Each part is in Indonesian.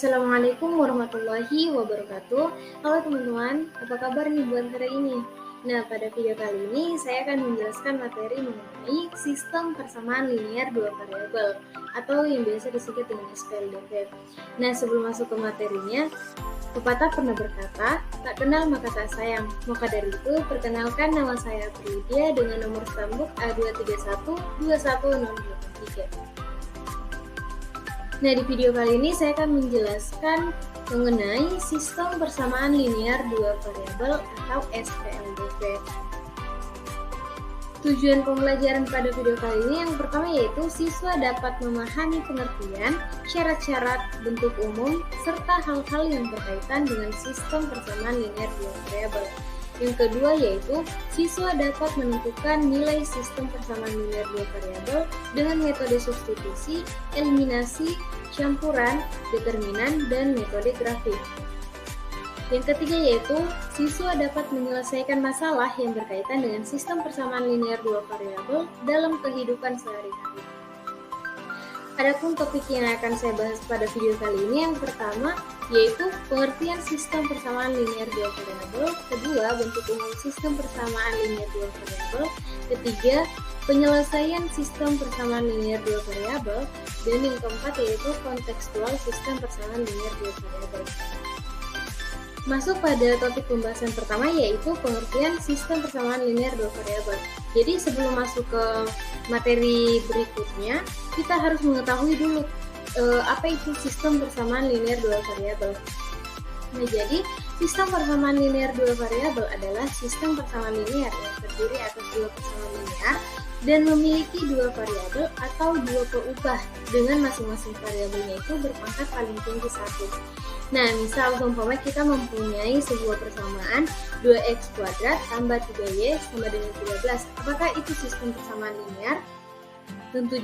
Assalamualaikum warahmatullahi wabarakatuh. Halo teman-teman, apa kabar nih buat hari ini? Nah, pada video kali ini saya akan menjelaskan materi mengenai sistem persamaan linear dua variabel atau yang biasa disebut dengan SPLDV. Nah, sebelum masuk ke materinya, pepatah pernah berkata, tak kenal maka tak sayang. Maka dari itu, perkenalkan nama saya Pridia dengan nomor sambung A231210683. Nah, di video kali ini saya akan menjelaskan mengenai sistem persamaan linear dua variabel atau SPLDV. Tujuan pembelajaran pada video kali ini yang pertama yaitu siswa dapat memahami pengertian, syarat-syarat, bentuk umum, serta hal-hal yang berkaitan dengan sistem persamaan linear dua variabel. Yang kedua yaitu siswa dapat menentukan nilai sistem persamaan linear dua variabel dengan metode substitusi, eliminasi, campuran, determinan, dan metode grafik. Yang ketiga yaitu siswa dapat menyelesaikan masalah yang berkaitan dengan sistem persamaan linear dua variabel dalam kehidupan sehari-hari. Adapun topik yang akan saya bahas pada video kali ini yang pertama yaitu pengertian sistem persamaan linear dua variabel, kedua bentuk umum sistem persamaan linear dua variabel, ketiga penyelesaian sistem persamaan linear dua variabel, dan yang keempat yaitu kontekstual sistem persamaan linear dua variabel. Masuk pada topik pembahasan pertama yaitu pengertian sistem persamaan linear dua variabel. Jadi sebelum masuk ke materi berikutnya, kita harus mengetahui dulu apa itu sistem persamaan linear dua variabel. Nah, jadi sistem persamaan linear dua variabel adalah sistem persamaan linear yang terdiri atas dua persamaan linear dan memiliki dua variabel atau dua peubah dengan masing-masing variabelnya itu berpangkat paling tinggi 1. Nah, misal umpama kita mempunyai sebuah persamaan 2x kuadrat tambah 3y sama dengan 13. Apakah itu sistem persamaan linear? Tentu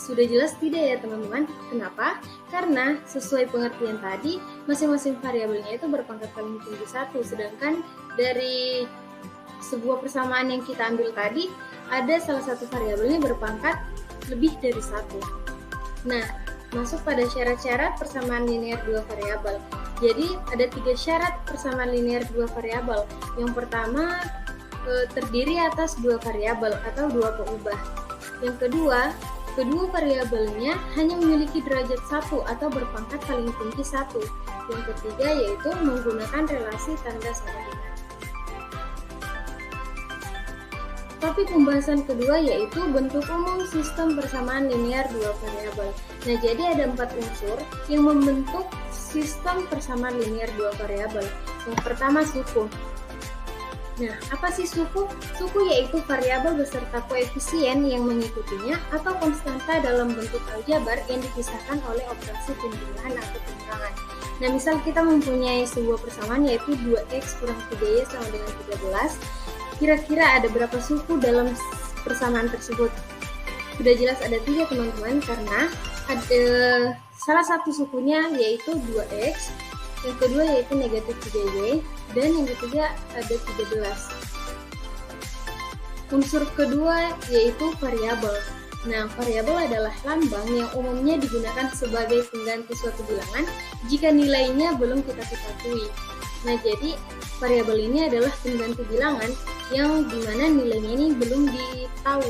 sudah jelas tidak ya teman-teman. Kenapa? Karena sesuai pengertian tadi, masing-masing variabelnya itu berpangkat paling tinggi 1. Sedangkan dari sebuah persamaan yang kita ambil tadi, ada salah satu variabelnya berpangkat lebih dari 1. Nah, masuk pada syarat-syarat persamaan linear dua variabel. Jadi ada 3 syarat persamaan linear dua variabel. Yang pertama terdiri atas 2 variabel atau 2 peubah. Yang kedua, kedua variabelnya hanya memiliki derajat 1 atau berpangkat paling tinggi 1. Yang ketiga yaitu menggunakan relasi tanda sama dengan. Topik pembahasan kedua yaitu bentuk umum sistem persamaan linear dua variabel. Nah, jadi ada 4 unsur yang membentuk sistem persamaan linear dua variabel. Yang pertama suku. Nah, apa sih suku? Suku yaitu variabel beserta koefisien yang mengikutinya atau konstanta dalam bentuk aljabar yang dipisahkan oleh operasi penjumlahan atau pengurangan. Nah, misal kita mempunyai sebuah persamaan yaitu 2x kurang 3y sama dengan 13. Kira-kira ada berapa suku dalam persamaan tersebut? Sudah jelas ada 3 teman-teman, karena ada salah satu sukunya yaitu 2x, yang kedua yaitu negatif 3y, dan yang ketiga ada 13. Unsur kedua yaitu variabel. Nah, variabel adalah lambang yang umumnya digunakan sebagai pengganti suatu bilangan jika nilainya belum kita ketahui. Nah, jadi variabel ini adalah pengganti bilangan yang dimana nilainya ini belum ditahu.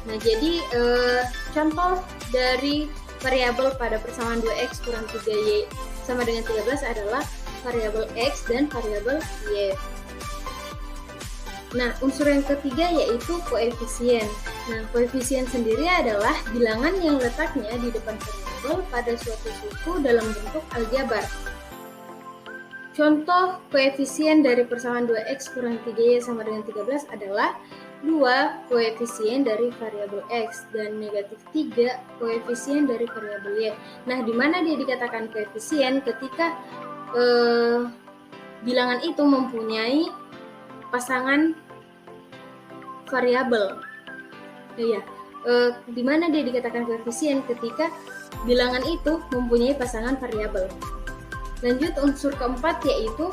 Nah, jadi contoh dari variabel pada persamaan 2x kurang 3y sama dengan 13 adalah variabel x dan variabel y. Nah, unsur yang ketiga yaitu koefisien. Nah, koefisien sendiri adalah bilangan yang letaknya di depan variabel pada suatu suku dalam bentuk aljabar. Contoh koefisien dari persamaan 2x kurang 3y sama dengan 13 adalah 2 koefisien dari variabel x dan negatif 3 koefisien dari variabel y. Nah, di mana dia dikatakan koefisien ketika bilangan itu mempunyai pasangan variabel. Di mana dia dikatakan koefisien ketika bilangan itu mempunyai pasangan variabel. Lanjut unsur keempat yaitu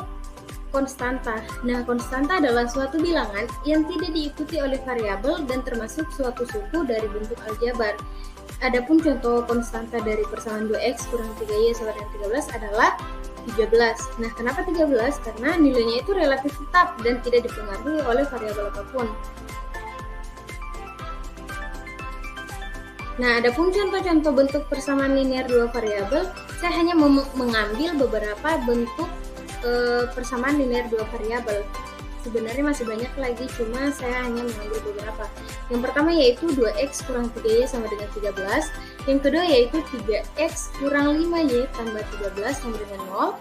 konstanta. Nah, konstanta adalah suatu bilangan yang tidak diikuti oleh variabel dan termasuk suatu suku dari bentuk aljabar. Adapun contoh konstanta dari persamaan 2x kurang 3y sama dengan 13 adalah 13. Nah, kenapa 13? Karena nilainya itu relatif tetap dan tidak dipengaruhi oleh variabel apapun. Nah, adapun contoh-contoh bentuk persamaan linear dua variabel, saya hanya mengambil beberapa bentuk persamaan linear dua variabel. Sebenarnya masih banyak lagi, cuma saya hanya mengambil beberapa. Yang pertama yaitu 2x kurang 3y sama dengan 13. Yang kedua yaitu 3x kurang 5y tambah 13 sama dengan 0.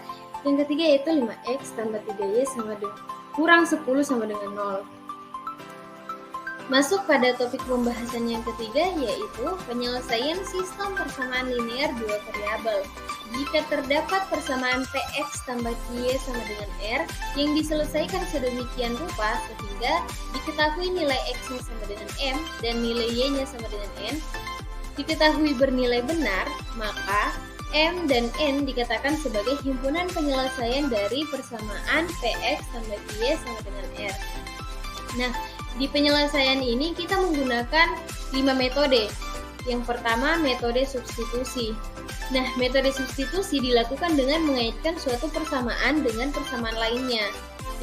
Yang ketiga yaitu 5x tambah 3y sama dengan kurang 10 sama dengan 0. Masuk pada topik pembahasan yang ketiga, yaitu penyelesaian sistem persamaan linear dua variabel. Jika terdapat persamaan Px tambah Qy sama dengan R yang diselesaikan sedemikian rupa sehingga diketahui nilai X-nya sama dengan M dan nilai Y-nya sama dengan N, diketahui bernilai benar, maka M dan N dikatakan sebagai himpunan penyelesaian dari persamaan Px tambah Qy sama dengan R. Nah, di penyelesaian ini kita menggunakan 5 metode. Yang pertama, metode substitusi. Nah, metode substitusi dilakukan dengan mengaitkan suatu persamaan dengan persamaan lainnya.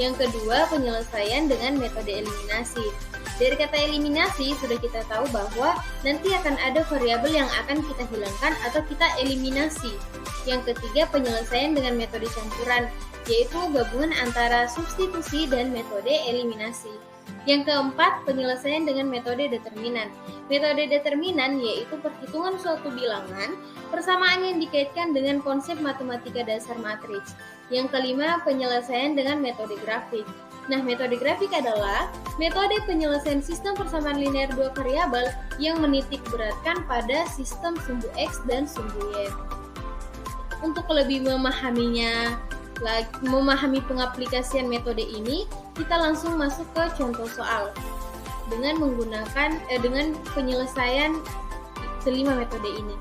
Yang kedua, penyelesaian dengan metode eliminasi. Dari kata eliminasi, sudah kita tahu bahwa nanti akan ada variabel yang akan kita hilangkan atau kita eliminasi. Yang ketiga, penyelesaian dengan metode campuran, yaitu gabungan antara substitusi dan metode eliminasi. Yang keempat, penyelesaian dengan metode determinan. Metode determinan yaitu perhitungan suatu bilangan, persamaan yang dikaitkan dengan konsep matematika dasar matriks. Yang kelima, penyelesaian dengan metode grafik. Nah, metode grafik adalah metode penyelesaian sistem persamaan linear dua variabel yang menitik beratkan pada sistem sumbu X dan sumbu Y. Untuk lebih memahami pengaplikasian metode ini, kita langsung masuk ke contoh soal dengan menggunakan dengan penyelesaian kelima metode ini.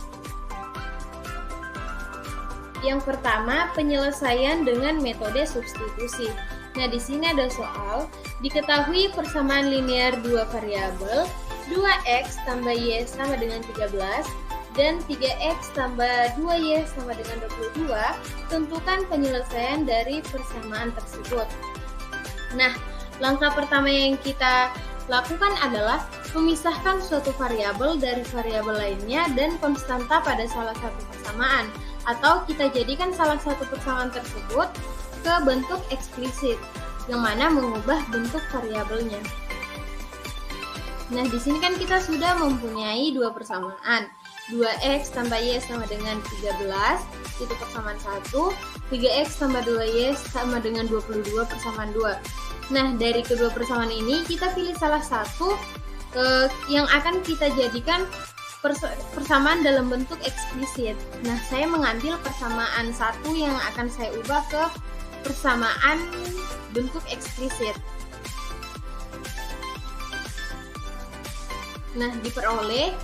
Yang pertama, penyelesaian dengan metode substitusi. Nah, di sini ada soal, diketahui persamaan linear dua variabel 2x tambah y sama dengan 13 dan 3x tambah 2y sama dengan 22, tentukan penyelesaian dari persamaan tersebut. Nah, langkah pertama yang kita lakukan adalah memisahkan suatu variabel dari variabel lainnya dan konstanta pada salah satu persamaan, atau kita jadikan salah satu persamaan tersebut ke bentuk eksplisit, yang mana mengubah bentuk variabelnya. Nah, di sini kan kita sudah mempunyai dua persamaan. 2x tambah y sama dengan 13, itu persamaan 1. 3x tambah 2y sama dengan 22, persamaan 2. Nah, dari kedua persamaan ini kita pilih salah satu yang akan kita jadikan persamaan dalam bentuk eksplisit. Nah, saya mengambil persamaan 1 yang akan saya ubah ke persamaan bentuk eksplisit. Nah, diperoleh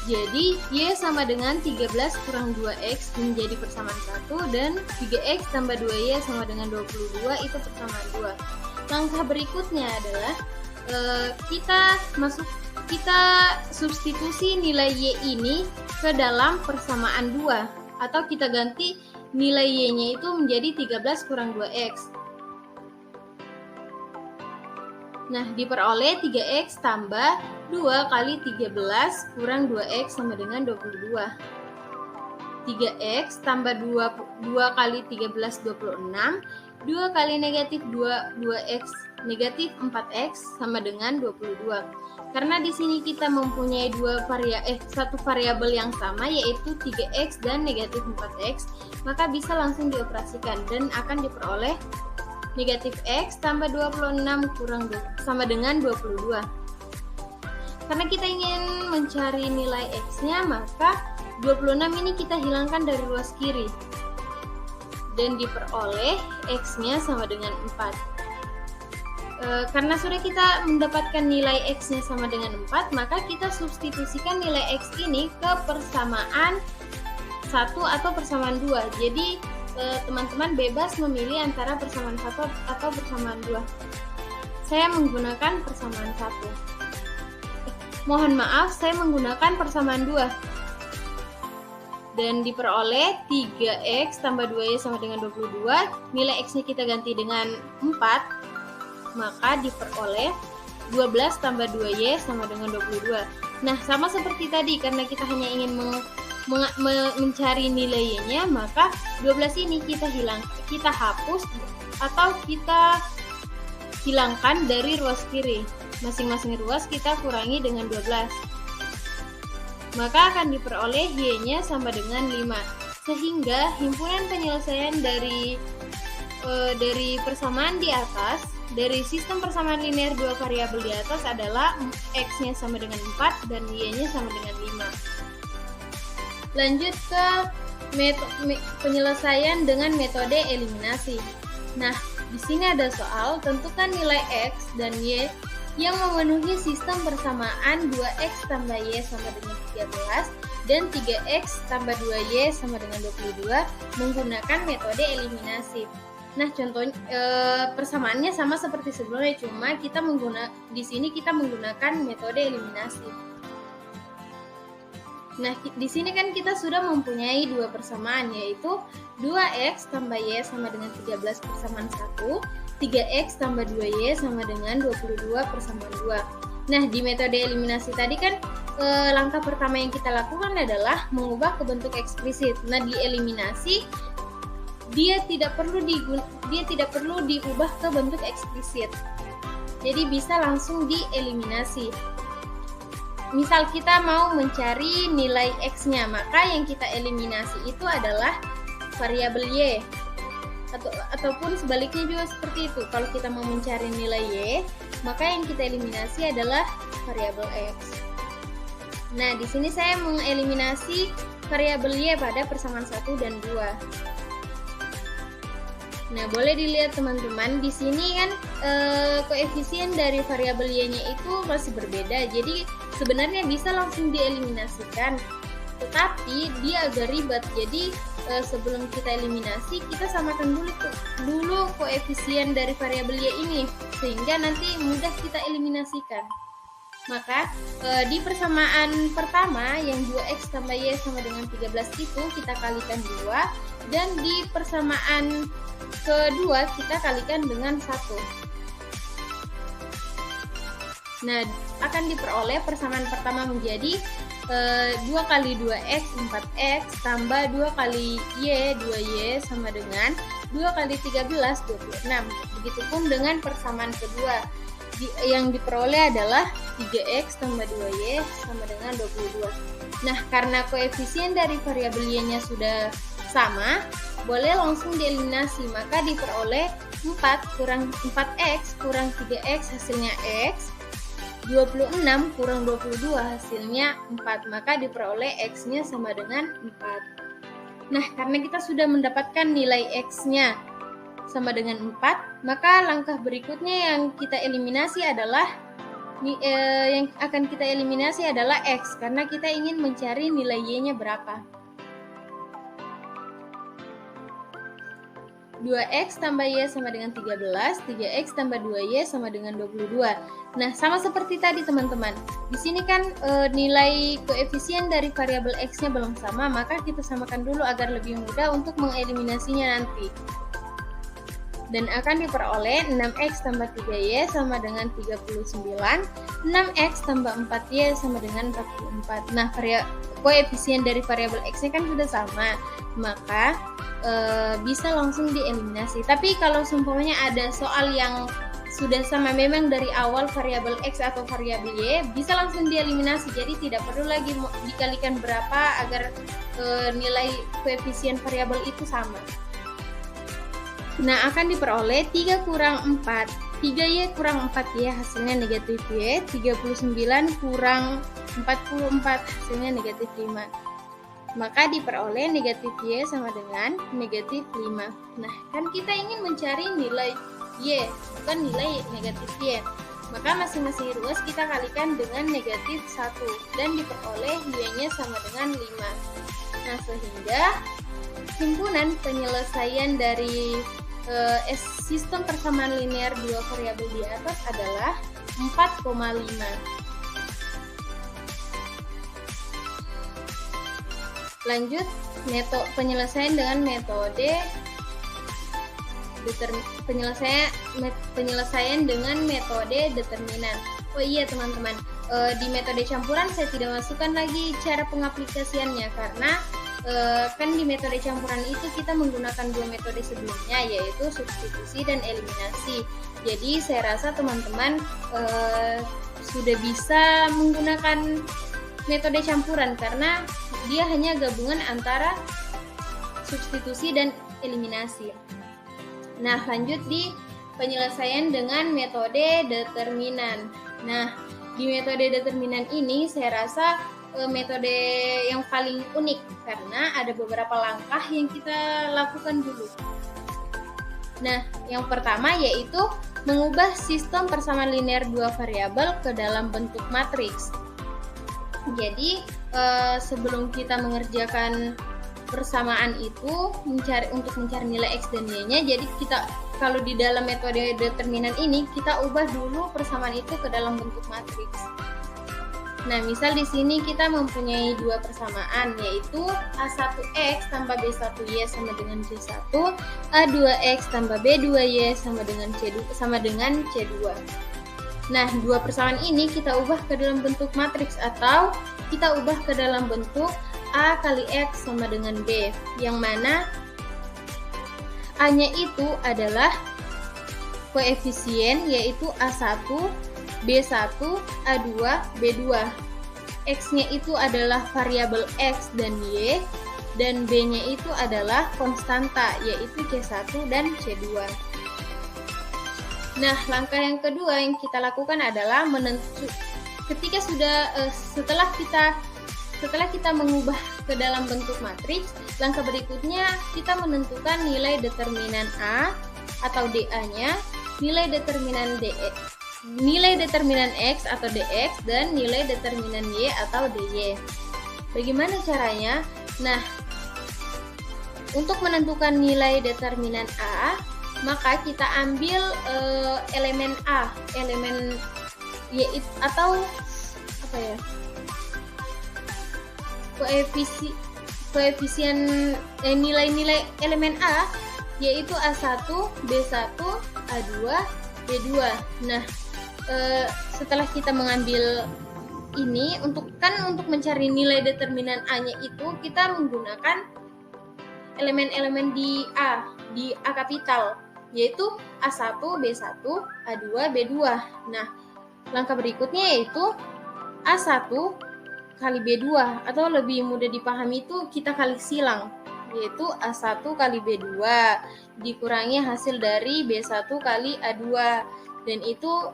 jadi y sama dengan 13 kurang 2x menjadi persamaan 1 dan 3x tambah 2y sama dengan 22 itu persamaan 2. Langkah berikutnya adalah kita substitusi nilai y ini ke dalam persamaan 2 atau kita ganti nilai y-nya itu menjadi 13 kurang 2x. Nah, diperoleh 3x tambah 2 kali 13 kurang 2x sama dengan 22. 3x tambah 2 kali 13, 26. 2 kali negatif 2x negatif 4x sama dengan 22. Karena di sini kita mempunyai satu variabel yang sama yaitu 3x dan negatif 4x, maka bisa langsung dioperasikan dan akan diperoleh negatif x tambah 26 kurang sama dengan 22. Karena kita ingin mencari nilai x-nya, maka 26 ini kita hilangkan dari ruas kiri. Dan diperoleh x-nya sama dengan 4. Karena sudah kita mendapatkan nilai x-nya sama dengan 4, maka kita substitusikan nilai x ini ke persamaan 1 atau persamaan 2. Jadi teman-teman bebas memilih antara persamaan 1 atau persamaan 2. Saya menggunakan persamaan 1. Mohon maaf, saya menggunakan persamaan 2. dan diperoleh 3x tambah 2y sama dengan 22. Nilai x-nya kita ganti dengan 4, maka diperoleh 12 tambah 2y sama dengan 22. Nah, sama seperti tadi, karena kita hanya ingin mencari nilai y-nya, maka 12 ini kita hapus atau kita hilangkan dari ruas kiri. Masing-masing ruas kita kurangi dengan 12. Maka akan diperoleh y-nya sama dengan 5. Sehingga himpunan penyelesaian dari persamaan di atas, dari sistem persamaan linear dua variabel di atas adalah x-nya sama dengan 4 dan y-nya sama dengan 5. Lanjut ke penyelesaian dengan metode eliminasi. Nah, di sini ada soal, tentukan nilai x dan y yang memenuhi sistem persamaan 2x tambah y sama dengan 13 dan 3x tambah 2y sama dengan 22 menggunakan metode eliminasi. Nah, contohnya persamaannya sama seperti sebelumnya, cuma di sini kita menggunakan metode eliminasi. Nah, di sini kan kita sudah mempunyai dua persamaan, yaitu 2x tambah y sama dengan 13 persamaan 1, 3x tambah 2y sama dengan 22 persamaan 2. Nah, di metode eliminasi tadi kan langkah pertama yang kita lakukan adalah mengubah ke bentuk eksplisit. Nah, di eliminasi dia tidak perlu diubah ke bentuk eksplisit. Jadi bisa langsung dieliminasi. Misal kita mau mencari nilai x-nya, maka yang kita eliminasi itu adalah variabel y. Ataupun sebaliknya juga seperti itu. Kalau kita mau mencari nilai y, maka yang kita eliminasi adalah variabel x. Nah, di sini saya mengeliminasi variabel y pada persamaan 1 dan 2. Nah, boleh dilihat teman-teman, di sini kan koefisien dari variabel y-nya itu masih berbeda. Jadi sebenarnya bisa langsung dieliminasikan, tetapi dia agak ribet. Jadi sebelum kita eliminasi, kita samakan dulu koefisien dari variabel y ini, sehingga nanti mudah kita eliminasikan. Maka di persamaan pertama yang 2x tambah y sama dengan 13 itu kita kalikan 2, dan di persamaan kedua kita kalikan dengan 1. Nah, akan diperoleh persamaan pertama menjadi 2 kali 2x 4x tambah 2 kali y 2y sama dengan 2 kali 13 26. Begitupun dengan persamaan kedua, yang diperoleh adalah 3x tambah 2y sama dengan 22. Nah, karena koefisien dari variabel y-nya sudah sama, boleh langsung dieliminasi, maka diperoleh 4x kurang 3x hasilnya x, 26 kurang 22 hasilnya 4, maka diperoleh x-nya sama dengan 4. Nah, karena kita sudah mendapatkan nilai x-nya sama dengan 4, maka langkah berikutnya yang kita eliminasi adalah x, karena kita ingin mencari nilai y-nya berapa. 2x tambah y sama dengan 13, 3x tambah 2y sama dengan 22. Nah, sama seperti tadi teman-teman. Di sini kan nilai koefisien dari variabel x-nya belum sama, maka kita samakan dulu agar lebih mudah untuk mengeliminasinya nanti. Dan akan diperoleh 6x tambah 3y sama dengan 39, 6x tambah 4y sama dengan 44. Nah, koefisien dari variabel x-nya kan sudah sama, maka bisa langsung dieliminasi. Tapi kalau seumpamanya ada soal yang sudah sama memang dari awal variabel x atau variabel y, bisa langsung dieliminasi. Jadi tidak perlu lagi dikalikan berapa agar nilai koefisien variabel itu sama. Nah, akan diperoleh 3 kurang 4, 3y kurang 4y hasilnya negatif y, 39 kurang 44 hasilnya negatif 5. Maka diperoleh negatif y sama dengan negatif 5. Nah, kan kita ingin mencari nilai y, bukan nilai negatif y. Maka masing-masing ruas kita kalikan dengan negatif 1 dan diperoleh y-nya sama dengan 5. Nah, sehingga himpunan penyelesaian dari sistem persamaan linear dua variabel di atas adalah 4,5. Lanjut, penyelesaian dengan metode penyelesaian dengan metode determinan. Oh iya teman-teman, di metode campuran saya tidak masukkan lagi cara pengaplikasiannya karena kan di metode campuran itu kita menggunakan dua metode sebelumnya, yaitu substitusi dan eliminasi. Jadi saya rasa teman-teman sudah bisa menggunakan metode campuran karena dia hanya gabungan antara substitusi dan eliminasi. Nah, lanjut di penyelesaian dengan metode determinan. Nah, di metode determinan ini saya rasa metode yang paling unik karena ada beberapa langkah yang kita lakukan dulu. Nah, yang pertama yaitu mengubah sistem persamaan linear dua variabel ke dalam bentuk matriks. Jadi, sebelum kita mengerjakan persamaan itu untuk mencari nilai X dan Y-nya, jadi kita kalau di dalam metode determinan ini kita ubah dulu persamaan itu ke dalam bentuk matriks. Nah, misal di sini kita mempunyai dua persamaan, yaitu A1X tambah B1Y sama dengan C1, A2X tambah B2Y sama dengan C2. Nah, dua persamaan ini kita ubah ke dalam bentuk matriks atau kita ubah ke dalam bentuk A kali X sama dengan B, yang mana A-nya itu adalah koefisien yaitu A1, B1, A2, B2. X-nya itu adalah variabel X dan Y, dan B-nya itu adalah konstanta yaitu C1 dan C2. Nah, langkah yang kedua yang kita lakukan adalah setelah kita mengubah ke dalam bentuk matriks, langkah berikutnya kita menentukan nilai determinan A atau DA-nya, nilai determinan X atau DX, dan nilai determinan Y atau DY. Bagaimana caranya? Nah, untuk menentukan nilai determinan A, maka kita ambil elemen A, elemen Y atau apa ya? Koefisien nilai-nilai elemen A yaitu A1, B1, A2, B2. Nah, setelah kita mengambil ini untuk mencari nilai determinan A-nya itu kita menggunakan elemen-elemen di A kapital yaitu A1, B1, A2, B2. Nah, langkah berikutnya yaitu A1 kali B2 atau lebih mudah dipahami itu kita kali silang, yaitu A1 kali B2 dikurangi hasil dari B1 kali A2, dan itu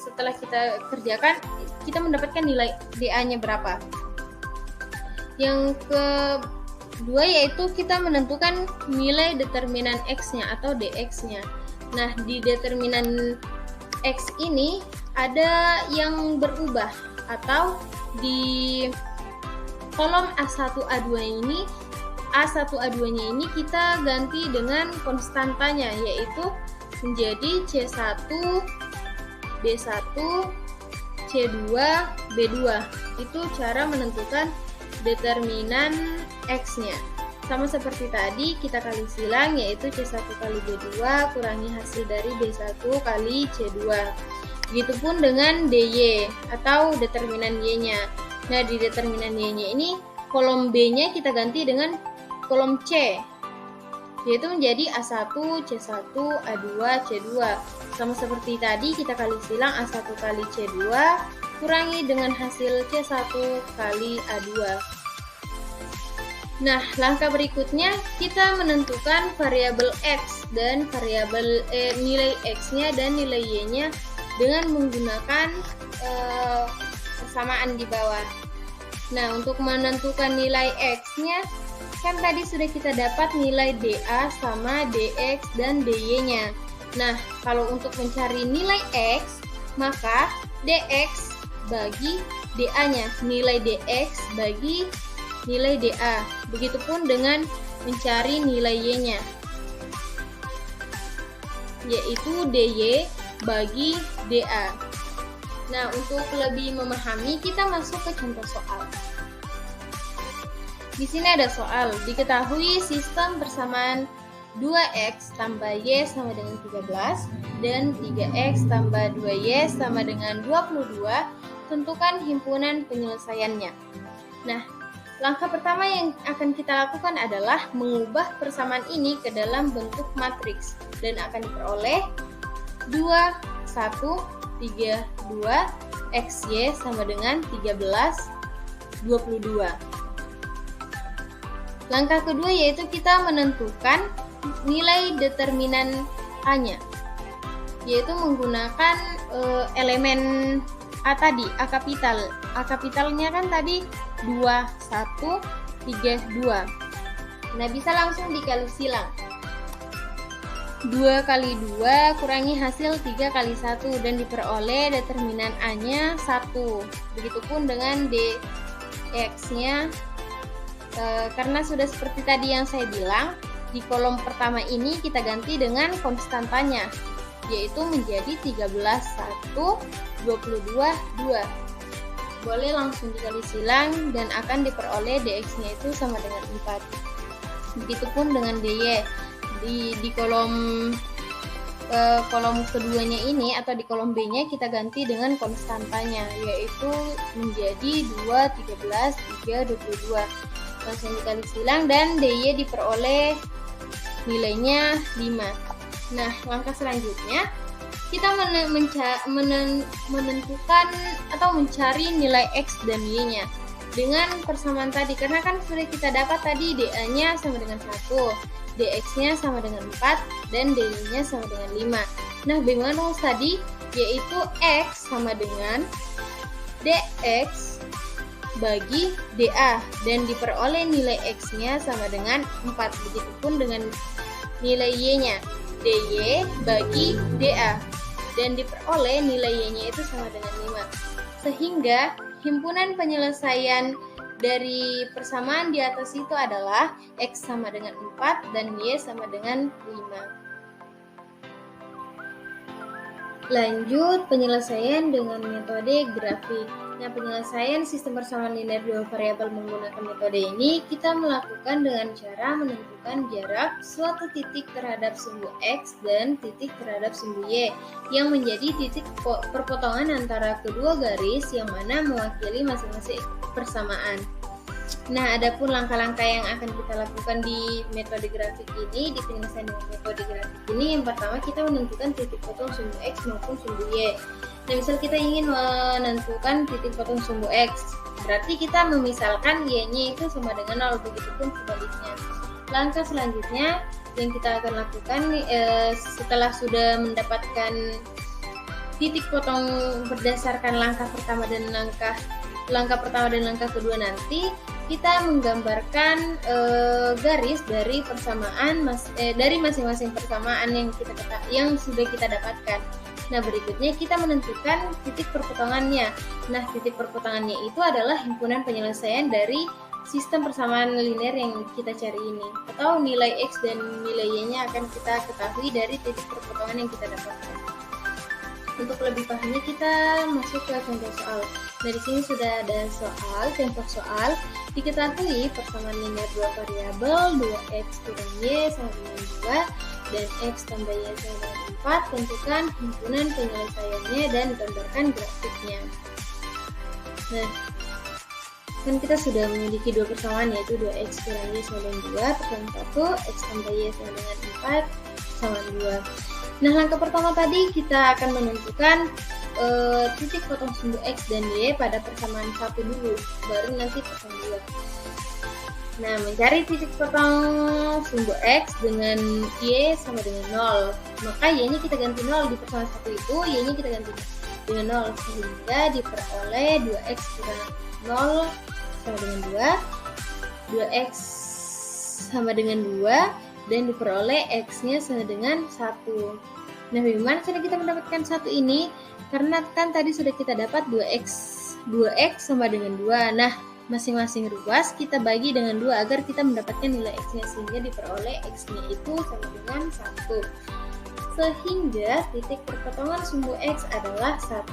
setelah kita kerjakan kita mendapatkan nilai DA-nya berapa. Yang kedua yaitu kita menentukan nilai determinan X-nya atau DX-nya. Nah, di determinan X ini ada yang berubah, atau di kolom A1 A2 ini kita ganti dengan konstantanya, yaitu menjadi C1 B1 C2 B2. Itu cara menentukan determinan X-nya. Sama seperti tadi kita kali silang, yaitu C1 kali B2 kurangi hasil dari B1 kali C2. Begitupun dengan DY atau determinan Y-nya. Nah, di determinan Y-nya ini kolom B-nya kita ganti dengan kolom C, yaitu menjadi A1, C1, A2, C2. Sama seperti tadi kita kali silang A1 kali C2 kurangi dengan hasil C1 kali A2. Nah, langkah berikutnya kita menentukan variabel X dan variabel nilai X-nya dan nilai Y-nya dengan menggunakan persamaan di bawah. Nah, untuk menentukan nilai X-nya, kan tadi sudah kita dapat nilai DA sama DX dan DY-nya. Nah, kalau untuk mencari nilai X, maka DX bagi DA-nya, nilai DX bagi nilai DA. Begitupun dengan mencari nilai Y-nya, yaitu DY bagi DA. Nah, untuk lebih memahami kita masuk ke contoh soal. Di sini ada soal, diketahui sistem persamaan 2x tambah y sama dengan 13 dan 3x tambah 2y sama dengan 22, tentukan himpunan penyelesaiannya. Nah, langkah pertama yang akan kita lakukan adalah mengubah persamaan ini ke dalam bentuk matriks dan akan diperoleh 2, 1, 3, 2, xy sama dengan 13, 22. Langkah kedua yaitu kita menentukan nilai determinan A-nya, yaitu menggunakan elemen A tadi, A kapital. A kapitalnya kan tadi 2, 1, 3, 2. Nah, bisa langsung dikali silang. 2 kali 2 kurangi hasil 3 kali 1 dan diperoleh determinan A-nya 1. Begitupun dengan dx-nya. Karena sudah seperti tadi yang saya bilang, di kolom pertama ini kita ganti dengan konstantanya, yaitu menjadi 13, 1, 22, 2. Boleh langsung dikali silang dan akan diperoleh dx-nya itu sama dengan 4. Begitupun dengan dy. Di kolom keduanya ini atau di kolom B-nya kita ganti dengan konstantanya, yaitu menjadi 2, 13, 3, 22. Langsung dikali silang dan dy diperoleh nilainya 5. Nah, langkah selanjutnya kita menentukan atau mencari nilai x dan y-nya dengan persamaan tadi, karena kan sudah kita dapat tadi dA-nya sama dengan 1, dx-nya sama dengan 4, dan dy-nya sama dengan 5. Nah, bagaimana rumus tadi? Yaitu x sama dengan dx bagi dA dan diperoleh nilai x-nya sama dengan 4. Begitupun dengan nilai y-nya, dy bagi dA dan diperoleh nilai y-nya itu sama dengan 5. Sehingga himpunan penyelesaian dari persamaan di atas itu adalah x sama dengan 4 dan y sama dengan 5. Lanjut penyelesaian dengan metode grafik. Nah, penyelesaian sistem persamaan linear dua variabel menggunakan metode ini kita melakukan dengan cara menentukan jarak suatu titik terhadap sumbu x dan titik terhadap sumbu y yang menjadi titik perpotongan antara kedua garis yang mana mewakili masing-masing persamaan. Nah, adapun langkah-langkah yang akan kita lakukan di metode grafik ini, di penyelesaian metode grafik ini, yang pertama kita menentukan titik potong sumbu x maupun sumbu y. Nah, misal kita ingin menentukan titik potong sumbu x, berarti kita memisalkan y-nya itu sama dengan 0, begitupun sebaliknya. Langkah selanjutnya yang kita akan lakukan setelah sudah mendapatkan titik potong berdasarkan langkah pertama dan langkah kedua nanti, kita menggambarkan garis dari persamaan dari masing-masing persamaan yang sudah kita dapatkan. Nah, berikutnya kita menentukan titik perpotongannya. Nah, titik perpotongannya itu adalah himpunan penyelesaian dari sistem persamaan linear yang kita cari ini, atau nilai x dan nilai y-nya akan kita ketahui dari titik perpotongan yang kita dapatkan. Untuk lebih pahamnya kita masuk ke contoh soal. Nah, di sini sudah ada contoh soal. Diketahui persamaan linear dua variabel 2x kurang y sama dengan 2 dan x tambah y sama dengan 4. Tentukan himpunan penyelesaiannya dan gambarkan grafiknya. Nah, kan kita sudah memiliki dua persamaan, yaitu 2x kurang y sama dengan 2, persamaan 1, x tambah y sama dengan 4 sama 2. Nah, langkah pertama tadi kita akan menentukan titik potong sumbu x dan y pada persamaan 1 dulu, baru nanti persamaan 2. Nah, mencari titik potong sumbu x dengan y sama dengan 0, maka y-nya kita ganti 0 di persamaan 1 itu, y-nya kita ganti dengan 0, sehingga diperoleh 2x kurang 0 sama dengan 2, 2x sama dengan 2, dan diperoleh x-nya sama dengan 1. Nah, bagaimana cara kita mendapatkan 1 ini? Karena kan tadi sudah kita dapat 2x sama dengan 2. Nah, masing-masing ruas kita bagi dengan 2 agar kita mendapatkan nilai x-nya, sehingga diperoleh x-nya itu sama dengan 1. Sehingga titik perpotongan sumbu x adalah 1,0.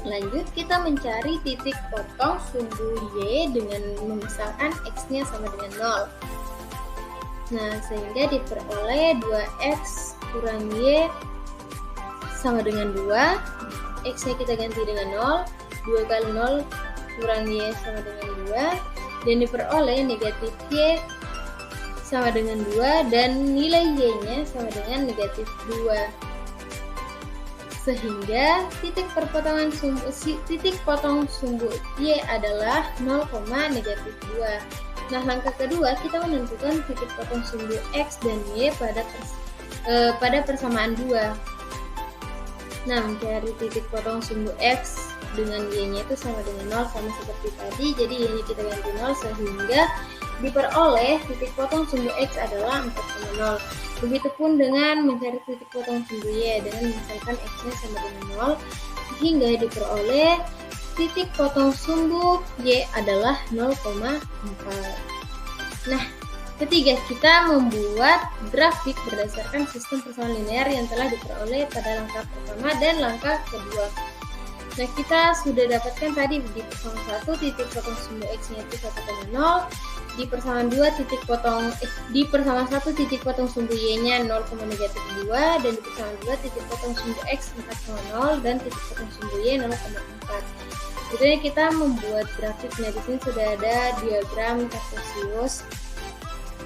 Lanjut, kita mencari titik potong sumbu Y dengan memisahkan X-nya sama dengan 0. Nah, sehingga diperoleh 2X kurang Y sama dengan 2. X-nya kita ganti dengan 0. 2 kali 0 kurang Y sama dengan 2. Dan diperoleh negatif Y sama dengan 2 dan nilai Y-nya sama dengan negatif 2. Sehingga titik potong sumbu Y adalah 0, negatif 2. Nah, langkah kedua kita menentukan titik potong sumbu X dan Y pada persamaan 2. Nah, mencari titik potong sumbu X dengan Y-nya itu sama dengan 0, sama seperti tadi. Jadi Y-nya kita ganti 0 sehingga diperoleh titik potong sumbu X adalah 4,0. Begitupun dengan mencari titik potong sumbu Y dengan misalkan X-nya sama dengan 0 sehingga diperoleh titik potong sumbu Y adalah 0,4. Nah, ketiga, kita membuat grafik berdasarkan sistem persamaan linear yang telah diperoleh pada langkah pertama dan langkah kedua. Nah, kita sudah dapatkan tadi di persamaan 1 titik potong sumbu X-nya itu 1,0, di persamaan 2 di persamaan 1 titik potong sumbu Y-nya 0,-2, dan di persamaan 2 titik potong sumbu X 4,0 dan titik potong sumbu Y 0,4. Jadi kita membuat grafiknya. Di sini sudah ada diagram kartesius.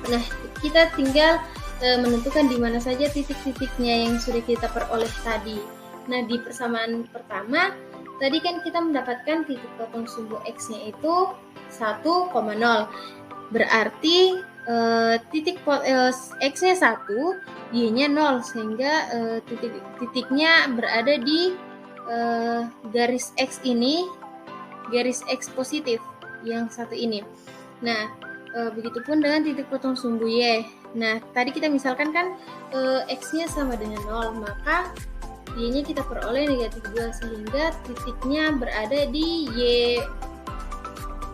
Nah, kita tinggal menentukan di mana saja titik-titiknya yang sudah kita peroleh tadi. Nah, di persamaan pertama tadi kan kita mendapatkan titik potong sumbu X-nya itu 1,0. Berarti X-nya 1, Y-nya 0, sehingga titiknya berada di garis X ini, garis X positif yang satu ini. Nah, begitupun dengan titik potong sumbu Y. Nah, tadi kita misalkan kan X-nya sama dengan 0, maka Y-nya kita peroleh negatif 2, sehingga titiknya berada di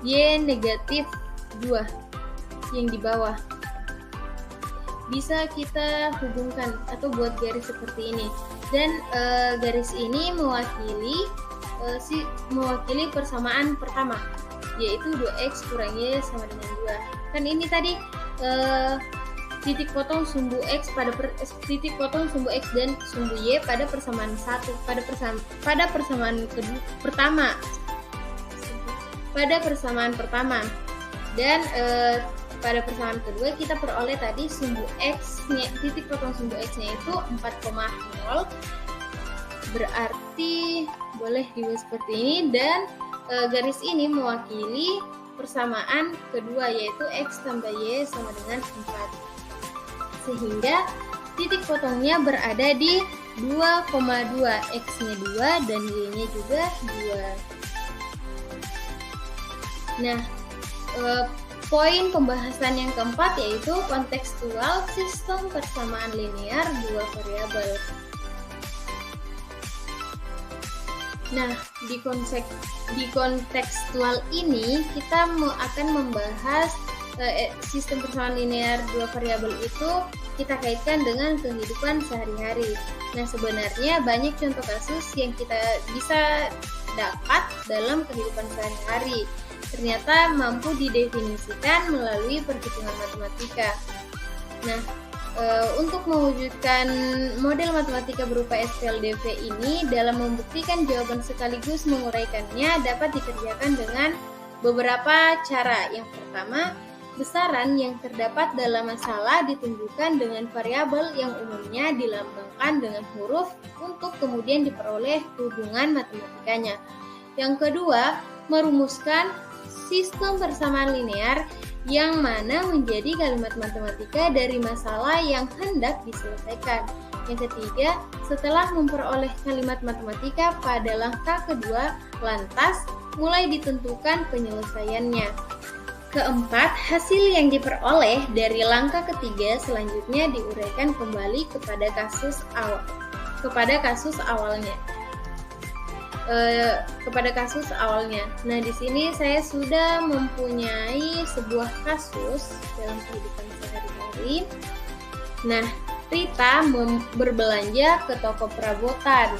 Y negatif 2 yang di bawah. Bisa kita hubungkan atau buat garis seperti ini. Dan garis ini mewakili persamaan pertama, yaitu 2X kurang Y sama dengan 2. Kan ini tadi titik potong sumbu X titik potong sumbu X dan sumbu Y pada persamaan 1, pada persamaan pertama. Dan pada persamaan kedua kita peroleh tadi sumbu X-nya, titik potong sumbu X-nya itu 4,0. Berarti boleh dibuat seperti ini, dan garis ini mewakili persamaan kedua, yaitu X tambah Y sama dengan 4. Sehingga titik potongnya berada di 2,2, X-nya 2 dan Y-nya juga 2. Nah, poin pembahasan yang keempat yaitu kontekstual sistem persamaan linear dua variabel. Nah, di kontekstual ini kita akan membahas sistem persamaan linear dua variabel itu kita kaitkan dengan kehidupan sehari-hari. Nah, sebenarnya banyak contoh kasus yang kita bisa dapat dalam kehidupan sehari-hari ternyata mampu didefinisikan melalui perhitungan matematika. Nah, untuk mewujudkan model matematika berupa SPLDV ini, dalam membuktikan jawaban sekaligus menguraikannya dapat dikerjakan dengan beberapa cara. Yang pertama, besaran yang terdapat dalam masalah ditunjukkan dengan variabel yang umumnya dilambangkan dengan huruf untuk kemudian diperoleh hubungan matematikanya. Yang kedua, merumuskan sistem persamaan linear yang mana menjadi kalimat matematika dari masalah yang hendak diselesaikan. Yang ketiga, setelah memperoleh kalimat matematika pada langkah kedua, lantas mulai ditentukan penyelesaiannya. Keempat, hasil yang diperoleh dari langkah ketiga selanjutnya diuraikan kembali kepada kasus awalnya. Nah, di sini saya sudah mempunyai sebuah kasus dalam kehidupan sehari-hari. Nah, Rita berbelanja ke toko perabotan.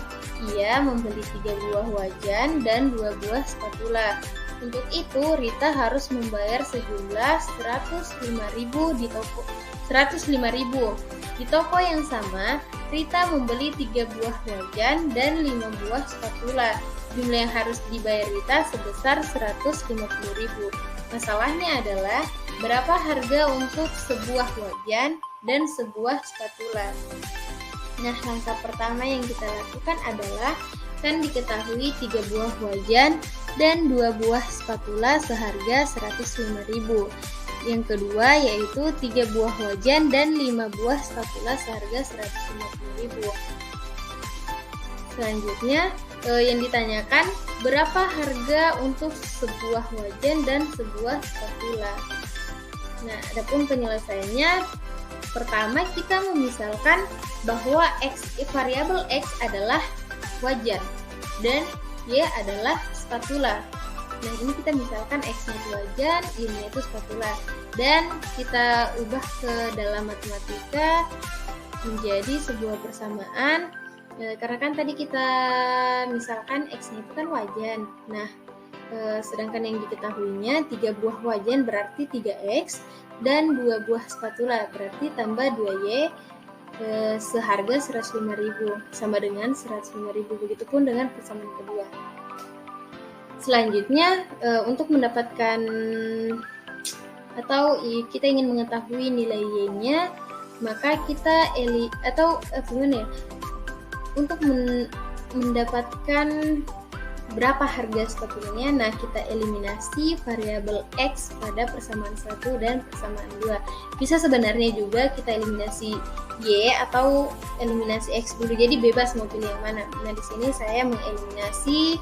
Ia membeli 3 buah wajan dan 2 buah spatula. Untuk itu, Rita harus membayar sejumlah 105.000 di toko. 105.000. Di toko yang sama, Rita membeli 3 buah wajan dan 5 buah spatula. Jumlah yang harus dibayar Rita sebesar 150.000. Masalahnya adalah berapa harga untuk sebuah wajan dan sebuah spatula. Nah, langkah pertama yang kita lakukan adalah kan diketahui 3 buah wajan dan 2 buah spatula seharga 105.000. Yang kedua yaitu 3 buah wajan dan 5 buah spatula seharga 150.000. Selanjutnya yang ditanyakan berapa harga untuk sebuah wajan dan sebuah spatula. Nah, adapun penyelesaiannya, pertama kita memisalkan bahwa variabel X adalah wajan dan Y adalah spatula. Nah, ini kita misalkan X-nya itu wajan, Y-nya itu spatula. Dan kita ubah ke dalam matematika menjadi sebuah persamaan. Karena kan tadi kita misalkan X-nya itu kan wajan. Nah, sedangkan yang diketahuinya 3 buah wajan berarti 3X dan 2 buah spatula berarti tambah 2Y seharga 105.000 sama dengan 105.000. Begitupun dengan persamaan kedua. Selanjutnya untuk mendapatkan atau kita ingin mengetahui nilai Y-nya, maka kita untuk mendapatkan berapa harga spatulanya, nah kita eliminasi variabel X pada persamaan 1 dan persamaan 2. Bisa sebenarnya juga kita eliminasi Y atau eliminasi X dulu, jadi bebas mau pilih yang mana. Nah, di sini saya mengeliminasi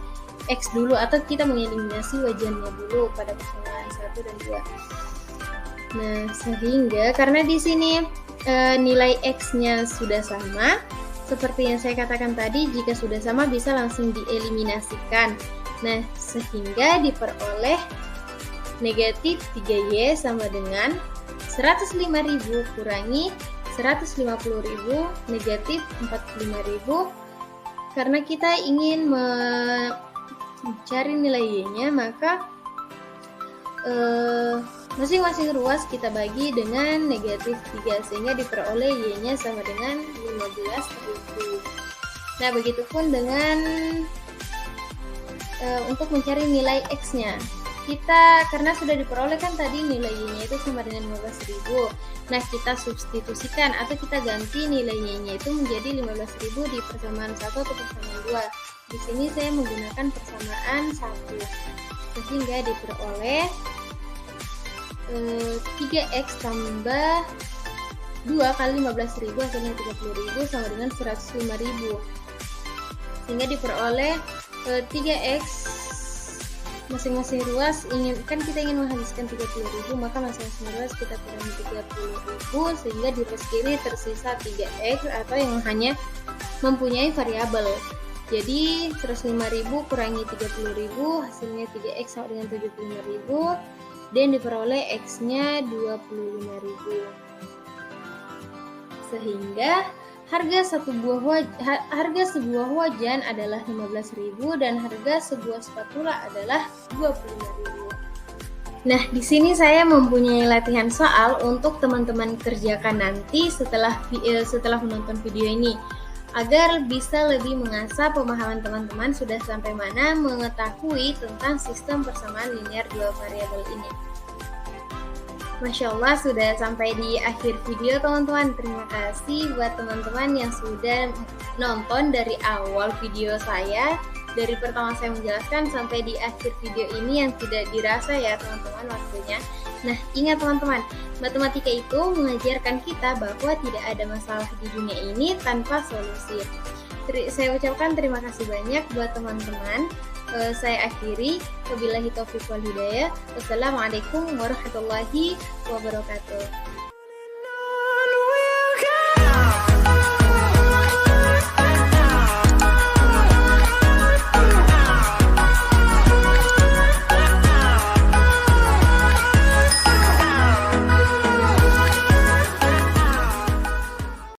X dulu atau kita mengeliminasi wajannya dulu pada persamaan 1 dan 2. Nah, sehingga karena di sini nilai X-nya sudah sama, seperti yang saya katakan tadi, jika sudah sama bisa langsung dieliminasikan. Nah, sehingga diperoleh negatif 3Y sama dengan 105.000 kurangi 150.000 negatif 45.000. Karena kita ingin mencari nilai Y-nya, maka masing-masing ruas kita bagi dengan negatif 3 sehingga diperoleh Y-nya sama dengan 15.000. Nah, begitupun dengan untuk mencari nilai X-nya. Kita karena sudah diperoleh kan tadi nilai Y-nya itu sama dengan 15.000. Nah, kita substitusikan atau kita ganti nilai Y-nya itu menjadi 15.000 di persamaan 1 atau persamaan 2. Di sini saya menggunakan persamaan 1. Sehingga diperoleh 3X tambah 2 kali 15.000 hasilnya 30.000 sama dengan 105.000. Sehingga diperoleh 3X masing-masing ruas kita ingin menghabiskan 30.000, maka masing-masing ruas kita kurangi 30.000 sehingga di ruas kiri tersisa 3X atau yang hanya mempunyai variabel. Jadi 105.000 kurangi 30.000 hasilnya 3X sama dengan 75.000 dan diperoleh X-nya 25.000. Sehingga harga sebuah wajan adalah 15.000 dan harga sebuah spatula adalah 25.000. Nah, di sini saya mempunyai latihan soal untuk teman-teman kerjakan nanti setelah menonton video ini, agar bisa lebih mengasah pemahaman teman-teman sudah sampai mana mengetahui tentang sistem persamaan linear dua variabel ini. Masya Allah, sudah sampai di akhir video teman-teman. Terima kasih buat teman-teman yang sudah nonton dari awal video saya, dari pertama saya menjelaskan sampai di akhir video ini yang tidak dirasa ya teman-teman waktunya. Nah, ingat teman-teman, matematika itu mengajarkan kita bahwa tidak ada masalah di dunia ini tanpa solusi. Saya ucapkan terima kasih banyak buat teman-teman. Saya akhiri, wabillahi taufiq wal hidayah. Wassalamualaikum warahmatullahi wabarakatuh.